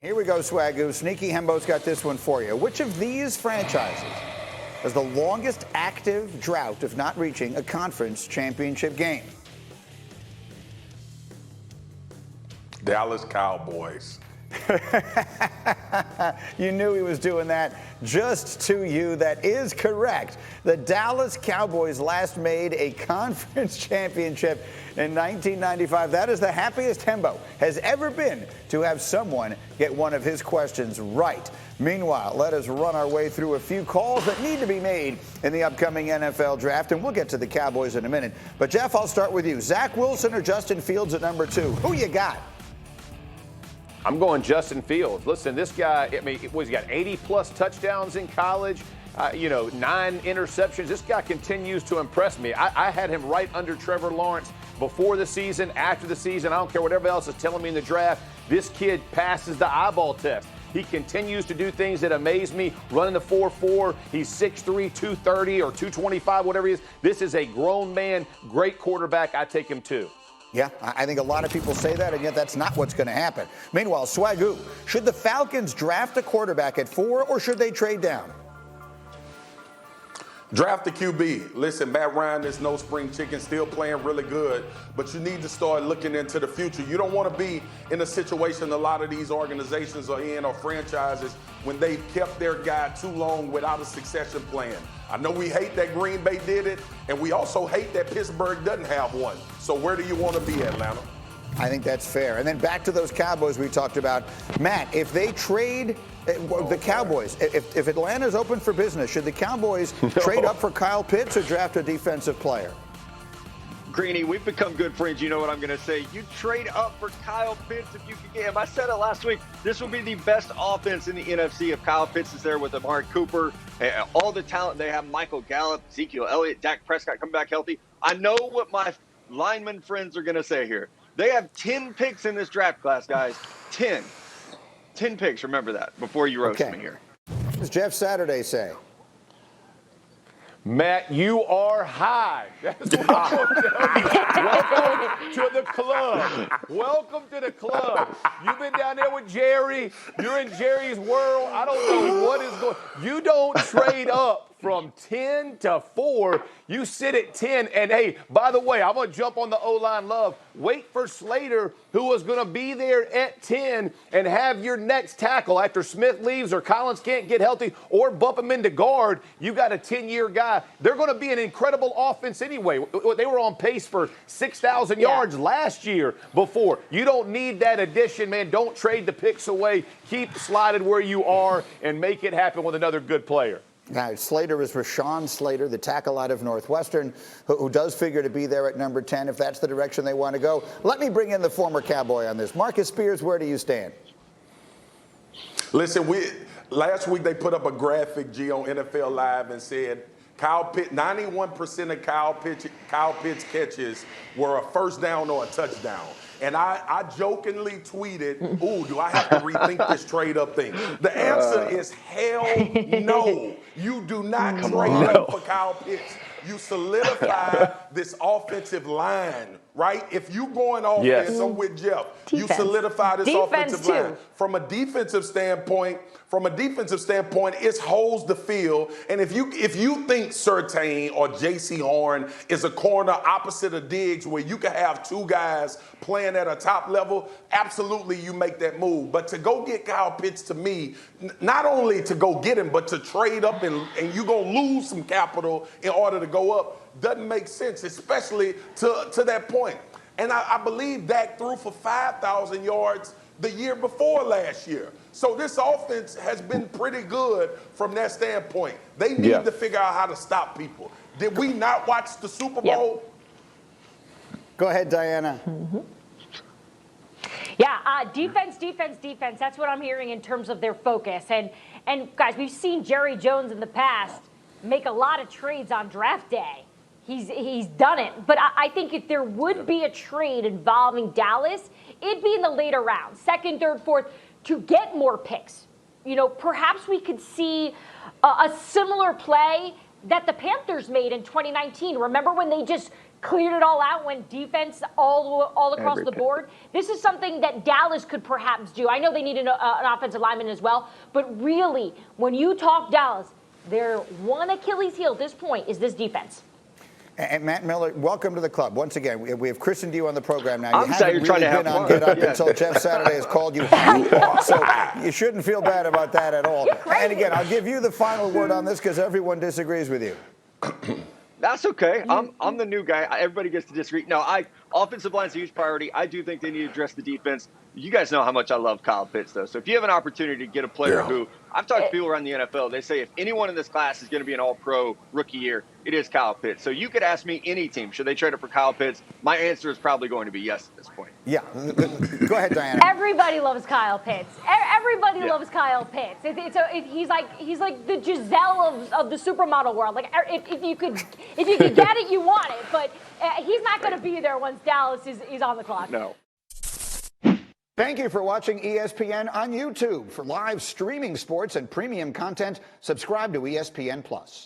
Here we go, Swagoo. Sneaky Hembo's got this one for you. Which of these franchises has the longest active drought of not reaching a conference championship game? Dallas Cowboys. You knew he was doing that just to you. That is correct. The Dallas Cowboys last made a conference championship in 1995. That is the happiest Hembo has ever been to have someone get one of his questions right. Meanwhile, let us run our way through a few calls that need to be made in the upcoming NFL draft, and we'll get to the Cowboys in a minute. But, Jeff, I'll start with you. Zach Wilson or Justin Fields at number 2? Who you got? I'm going Justin Fields. Listen, this guy, I mean, he got 80-plus touchdowns in college, 9 interceptions. This guy continues to impress me. I had him right under Trevor Lawrence before the season, after the season. I don't care whatever else is telling me in the draft. This kid passes the eyeball test. He continues to do things that amaze me, running the 4.4. He's 6'3", 230 or 225, whatever he is. This is a grown man, great quarterback. I take him too. Yeah, I think a lot of people say that, and yet that's not what's going to happen. Meanwhile, Swagoo, should the Falcons draft a quarterback at 4, or should they trade down? Draft the QB. Listen, Matt Ryan is no spring chicken, still playing really good, but you need to start looking into the future. You don't want to be in a situation a lot of these organizations are in, or franchises, when they've kept their guy too long without a succession plan. I know we hate that Green Bay did it, and we also hate that Pittsburgh doesn't have one. So where do you want to be, Atlanta? I think that's fair. And then back to those Cowboys we talked about. Matt, if they trade the Cowboys, if Atlanta's open for business, should the Cowboys trade up for Kyle Pitts or draft a defensive player? Greeny, we've become good friends. You know what I'm going to say. You trade up for Kyle Pitts if you can get him. I said it last week. This will be the best offense in the NFC if Kyle Pitts is there with Amari Cooper, all the talent they have, Michael Gallup, Ezekiel Elliott, Dak Prescott come back healthy. I know what my lineman friends are going to say here. They have 10 picks in this draft class, guys. 10 picks. Remember that before you roast me here. What does Jeff Saturday say? Matt, you are high. That's what I'm going to tell you. Welcome to the club. Welcome to the club. You've been down there with Jerry. You're in Jerry's world. I don't know what is going on. You don't trade up from 10 to 4. You sit at 10. And, hey, by the way, I'm going to jump on the O-line love. Wait for Slater, who was going to be there at 10, and have your next tackle after Smith leaves or Collins can't get healthy or bump him into guard. You got a 10-year guy. They're going to be an incredible offense anyway. They were on pace for 6,000 yards last year before. You don't need that addition, man. Don't trade the picks away. Keep sliding where you are and make it happen with another good player. Now, Slater is Rashawn Slater, the tackle out of Northwestern, who does figure to be there at number 10 if that's the direction they want to go. Let me bring in the former Cowboy on this. Marcus Spears, where do you stand? Listen, last week they put up a graphic, G, on NFL Live and said 91% of Kyle Pitts catches were a first down or a touchdown. And I jokingly tweeted, ooh, do I have to rethink this trade-up thing? The answer is hell no. You do not trade up for Kyle Pitts. You solidify this offensive line, right? If you going offense, I'm with Jeff. You solidify this offensive line. From a defensive standpoint, it holds the field. And if you think Surtain or J.C. Horn is a corner opposite of Diggs where you can have two guys playing at a top level, absolutely you make that move. But to go get Kyle Pitts, to me, not only to go get him, but to trade up and you're going to lose some capital in order to go up, doesn't make sense, especially to that point. And I believe Dak threw for 5,000 yards the year before last year. So this offense has been pretty good from that standpoint. They need to figure out how to stop people. Did we not watch the Super Bowl? Go ahead, Diana. Yeah, defense. That's what I'm hearing in terms of their focus. And guys, we've seen Jerry Jones in the past make a lot of trades on draft day. He's done it. But I think if there would be a trade involving Dallas, it'd be in the later rounds, second, third, fourth, to get more picks. You know, perhaps we could see a similar play that the Panthers made in 2019. Remember when they just cleared it all out, went defense all across the board. This is something that Dallas could perhaps do. I know they need an offensive lineman as well, but really, when you talk Dallas, their one Achilles heel at this point is this defense. And Matt Miller, welcome to the club. Once again, we have christened you on the program now. I'm You sorry, haven't you're really trying to been have on fun. Get Up Yeah. until Jeff Saturday has called you hot. So you shouldn't feel bad about that at all. And again, I'll give you the final word on this because everyone disagrees with you. That's okay. I'm the new guy. Everybody gets to disagree. No, offensive line is a huge priority. I do think they need to address the defense. You guys know how much I love Kyle Pitts, though. So if you have an opportunity to get a player who I've talked to people around the NFL, they say if anyone in this class is going to be an all-pro rookie year, it is Kyle Pitts. So you could ask me any team, should they trade up for Kyle Pitts? My answer is probably going to be yes at this point. Yeah. Go ahead, Diana. Everybody loves Kyle Pitts. Everybody loves Kyle Pitts. He's like the Giselle of the supermodel world. Like if you could get it, you want it. But he's not going to be there once Dallas is on the clock. No. Thank you for watching ESPN on YouTube. For live streaming sports and premium content, subscribe to ESPN+.